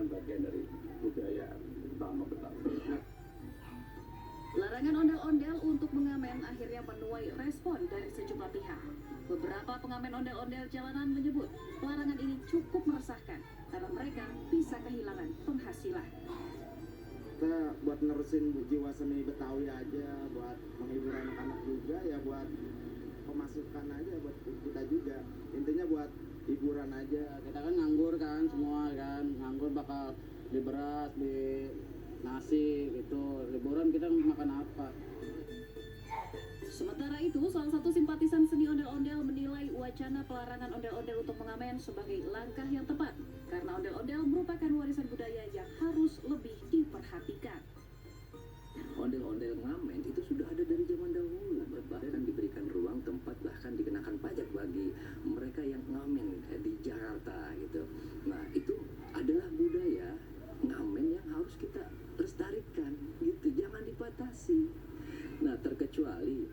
merupakan bagian dari budaya utama Betawi. Larangan ondel-ondel untuk mengamen akhirnya menuai respon dari sejumlah pihak. Beberapa pengamen ondel-ondel jalanan menyebut larangan ini cukup meresahkan karena mereka bisa kehilangan penghasilan. Kita buat nerusin jiwa seni Betawi aja, buat menghibur anak-anak juga, ya buat pemasukan aja buat kita juga. Intinya buat hiburan aja. Kita kan nganggur kan, semua kan nganggur, bakal beli beras, beli nasi gitu. Liburan kita makan apa? Sementara itu, salah satu simpatisan seni ondel-ondel menilai wacana pelarangan ondel-ondel untuk mengamen sebagai langkah yang tepat karena ondel-ondel merupakan warisan budaya yang harus lebih diperhatikan. Ondel-ondel ngamen itu sudah ada dari zaman dahulu, bahkan diberikan ruang tempat, bahkan dikenakan pajak bagi mereka yang ngamen di Jakarta gitu. Nah, itu adalah budaya ngamen yang harus kita lestarikan gitu, jangan dipatasi. Nah, terkecuali